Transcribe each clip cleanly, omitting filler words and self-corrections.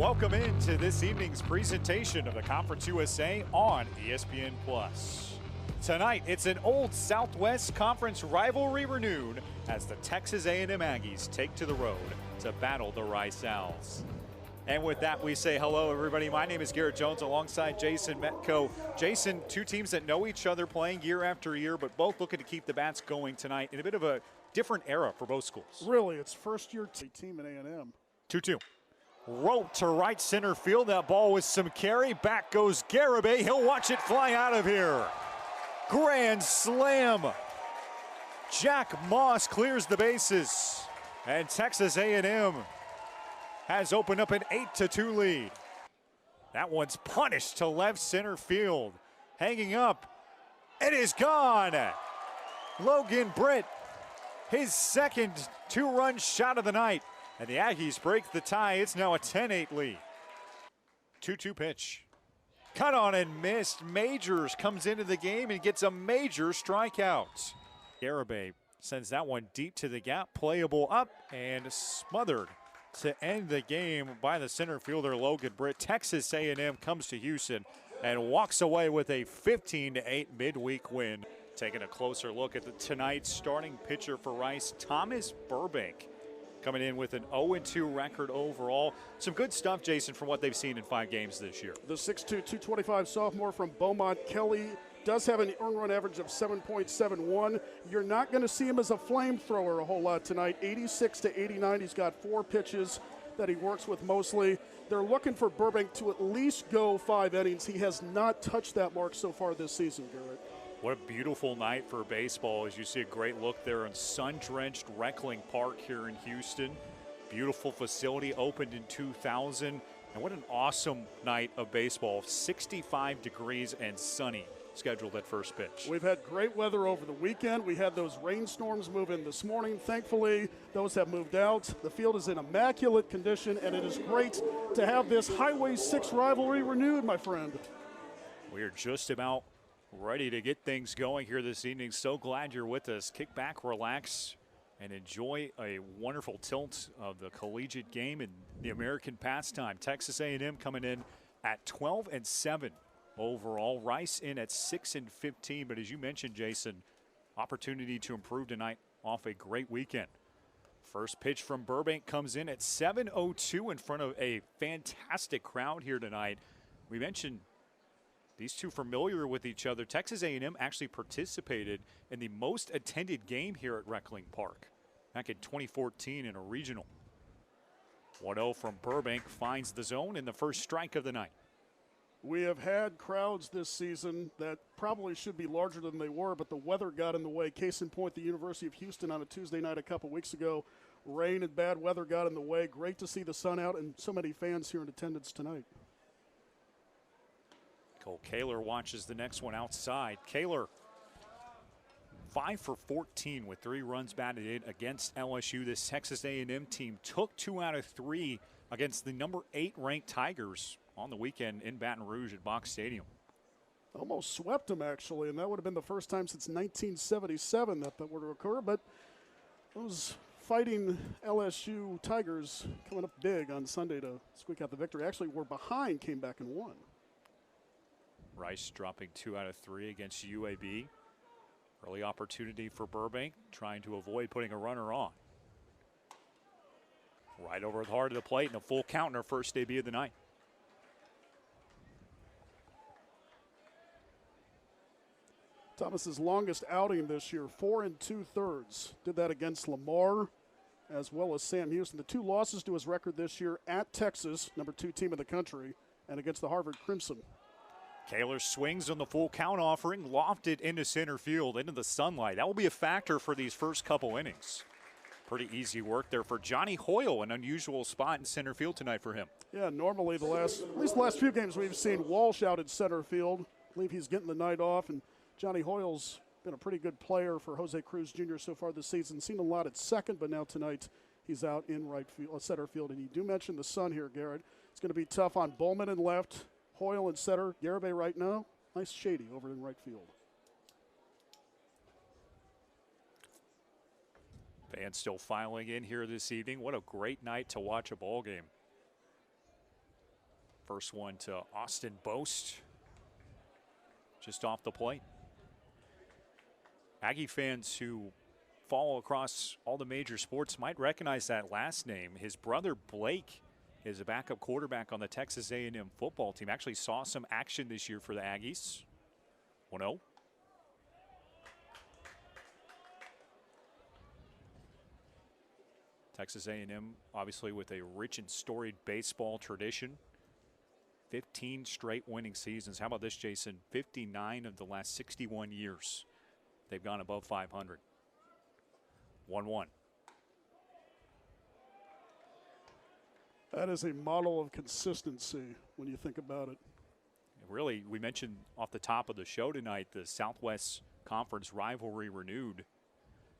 welcome into this evening's presentation of the Conference USA on ESPN+. Tonight, it's an old Southwest Conference rivalry renewed as the Texas A&M Aggies take to the road to battle the Rice Owls. And with that, we say hello, everybody. My name is Garrett Jones alongside Jason Metco. Jason, two teams that know each other playing year after year, but both looking to keep the bats going tonight in a bit of a different era for both schools. Really, it's first-year team at A&M. 2-2. Rope to right center field. That ball with some carry. Back goes Garibay. He'll watch it fly out of here. Grand slam. Jack Moss clears the bases. And Texas A&M has opened up an 8-2 lead. That one's punished to left center field. Hanging up. It is gone. Logan Britt, his second two-run shot of the night. And the Aggies break the tie. It's now a 10-8 lead. 2-2 pitch. Cut on and missed. Majors comes into the game and gets a major strikeout. Garibay sends that one deep to the gap. Playable up and smothered to end the game by the center fielder Logan Britt. Texas A&M comes to Houston and walks away with a 15-8 midweek win. Taking a closer look at tonight's starting pitcher for Rice, Thomas Burbank, coming in with an 0-2 record overall. Some good stuff, Jason, from what they've seen in 5 games this year. The 6'2", 225 sophomore from Beaumont, Kelly, does have an earned run average of 7.71. You're not going to see him as a flamethrower a whole lot tonight. 86 to 89. He's got 4 pitches that he works with mostly. They're looking for Burbank to at least go 5 innings. He has not touched that mark so far this season, Garrett. What a beautiful night for baseball as you see a great look there in sun-drenched Reckling Park here in Houston. Beautiful facility, opened in 2000. And what an awesome night of baseball. 65 degrees and sunny scheduled at first pitch. We've had great weather over the weekend. We had those rainstorms move in this morning. Thankfully, those have moved out. The field is in immaculate condition, and it is great to have this Highway 6 rivalry renewed, my friend. We are just about ready to get things going here this evening. So glad you're with us. Kick back, relax, and enjoy a wonderful tilt of the collegiate game and the American pastime. Texas A&M coming in at 12-7 overall. Rice in at 6-15. But as you mentioned, Jason, opportunity to improve tonight off a great weekend. First pitch from Burbank comes in at 7:02 in front of a fantastic crowd here tonight. We mentioned these two familiar with each other. Texas A&M actually participated in the most attended game here at Reckling Park back in 2014 in a regional. 1-0 from Burbank finds the zone in the first strike of the night. We have had crowds this season that probably should be larger than they were, but the weather got in the way. Case in point, the University of Houston on a Tuesday night a couple weeks ago. Rain and bad weather got in the way. Great to see the sun out and so many fans here in attendance tonight. Cole Kaler watches the next one outside. Kaler 5 for 14 with 3 runs batted in against LSU. This Texas A&M team took 2 out of 3 against the number 8 ranked Tigers on the weekend in Baton Rouge at Box Stadium. Almost swept them, actually, and that would have been the first time since 1977 that would occur. But those fighting LSU Tigers coming up big on Sunday to squeak out the victory. Actually, were behind, came back and won. Rice dropping 2 out of 3 against UAB. Early opportunity for Burbank, trying to avoid putting a runner on. Right over the heart of the plate and a full count in her first debut of the night. Thomas's longest outing this year, 4 2/3. Did that against Lamar as well as Sam Houston. The 2 losses to his record this year at Texas, number 2 team in the country, and against the Harvard Crimson. Kaler swings on the full count offering, lofted into center field, into the sunlight. That will be a factor for these first couple innings. Pretty easy work there for Johnny Hoyle, an unusual spot in center field tonight for him. Yeah, normally at least the last few games we've seen Walsh out in center field. I believe he's getting the night off, and Johnny Hoyle's been a pretty good player for Jose Cruz Jr. so far this season. Seen a lot at second, but now tonight he's out in right field, center field. And you do mention the sun here, Garrett. It's going to be tough on Bowman in left, Hoyle in center, Garibay right now. Nice shady over in right field. Fans still filing in here this evening. What a great night to watch a ball game. First one to Austin Boast, just off the plate. Aggie fans who follow across all the major sports might recognize that last name. His brother Blake is a backup quarterback on the Texas A&M football team. Actually saw some action this year for the Aggies. 1-0. Texas A&M, obviously with a rich and storied baseball tradition. 15 straight winning seasons. How about this, Jason? 59 of the last 61 years they've gone above 500. 1-1. That is a model of consistency when you think about it. Really, we mentioned off the top of the show tonight, the Southwest Conference rivalry renewed.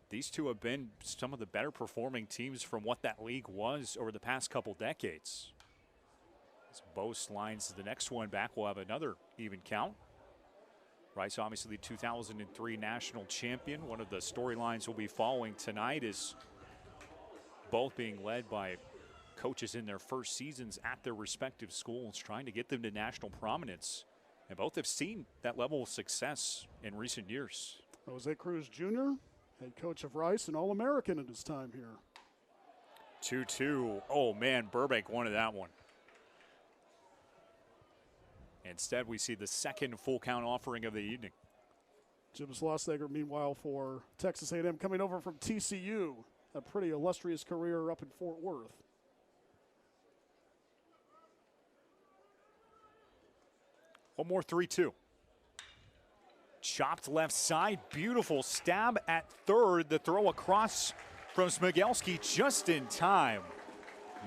These two have been some of the better performing teams from what that league was over the past couple decades. As Bose lines the next one back, we'll have another even count. Rice, obviously the 2003 national champion. One of the storylines we'll be following tonight is both being led by coaches in their first seasons at their respective schools, trying to get them to national prominence. And both have seen that level of success in recent years. Jose Cruz Jr., head coach of Rice, and All-American in his time here. 2-2. Oh, man, Burbank wanted that one. Instead, we see the second full count offering of the evening. Jim Slossager, meanwhile, for Texas A&M, coming over from TCU, a pretty illustrious career up in Fort Worth. One more 3-2. Chopped left side, beautiful stab at third. The throw across from Smigelski just in time.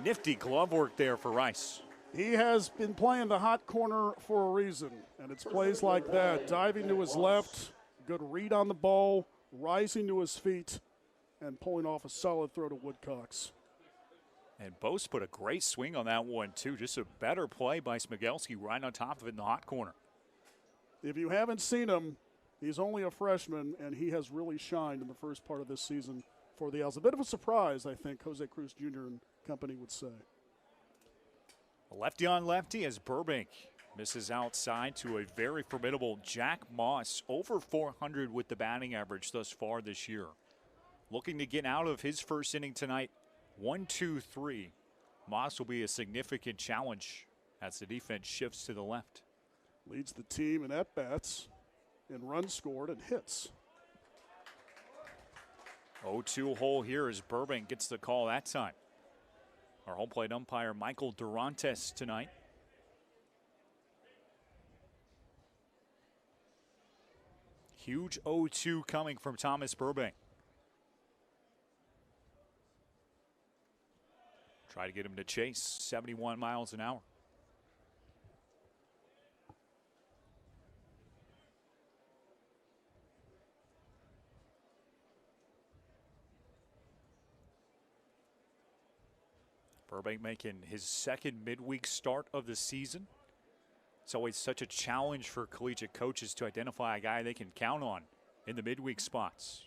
Nifty glove work there for Rice. He has been playing the hot corner for a reason, and it's plays like that. Diving to his left, good read on the ball, rising to his feet, and pulling off a solid throw to Woodcocks. And Bose put a great swing on that one, too. Just a better play by Smigelski right on top of it in the hot corner. If you haven't seen him, he's only a freshman, and he has really shined in the first part of this season for the Owls. A bit of a surprise, I think, Jose Cruz Jr. and company would say. Lefty on lefty as Burbank misses outside to a very formidable Jack Moss, over 400 with the batting average thus far this year. Looking to get out of his first inning tonight, 1-2-3. Moss will be a significant challenge as the defense shifts to the left. Leads the team in at-bats, in runs scored and hits. 0-2 hole here as Burbank gets the call that time. Our home plate umpire, Michael Durantes, tonight. Huge 0-2 coming from Thomas Burbank. Try to get him to chase 71 miles an hour. Burbank making his second midweek start of the season. It's always such a challenge for collegiate coaches to identify a guy they can count on in the midweek spots.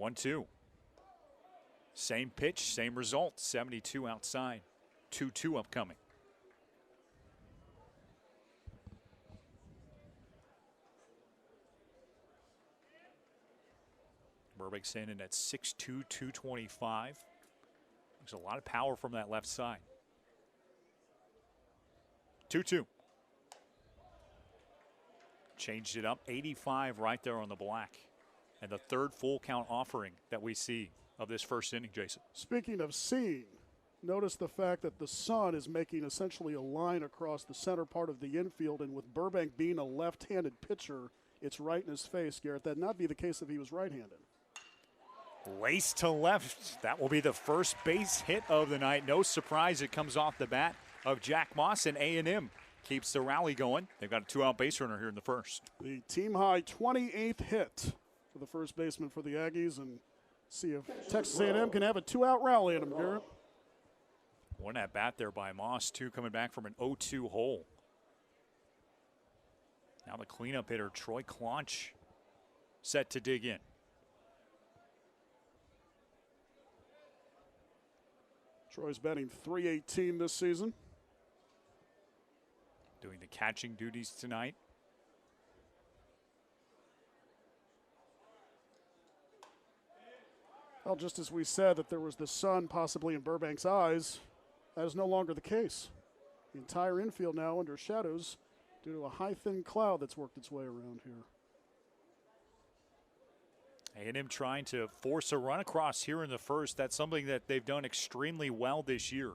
1-2. Same pitch, same result. 72 outside. 2-2 upcoming. Burbank standing at 6'2", 225. There's a lot of power from that left side. 2-2. Changed it up. 85 right there on the black. And the third full count offering that we see of this first inning, Jason. Speaking of seeing, notice the fact that the sun is making essentially a line across the center part of the infield, and with Burbank being a left-handed pitcher, it's right in his face, Garrett. That'd not be the case if he was right-handed. Lace to left. That will be the first base hit of the night. No surprise it comes off the bat of Jack Moss, and A&M keeps the rally going. They've got a two-out base runner here in the first. The team-high 28th hit for the first baseman for the Aggies, and see if Texas A&M can have a two-out rally in them, Garrett. One at bat there by Moss, too, coming back from an 0-2 hole. Now the cleanup hitter, Troy Claunch, set to dig in. Troy's batting .318 this season. doing the catching duties tonight. Well, just as we said that there was the sun possibly in Burbank's eyes, that is no longer the case. The entire infield now under shadows due to a high, thin cloud that's worked its way around here. A&M trying to force a run across here in the first. That's something that they've done extremely well this year,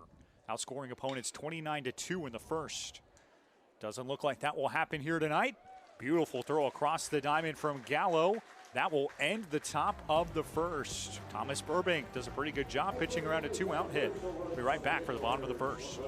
outscoring opponents 29-2 in the first. Doesn't look like that will happen here tonight. Beautiful throw across the diamond from Gallo. That will end the top of the first. Thomas Burbank does a pretty good job pitching around a 2-out hit. We'll be right back for the bottom of the first.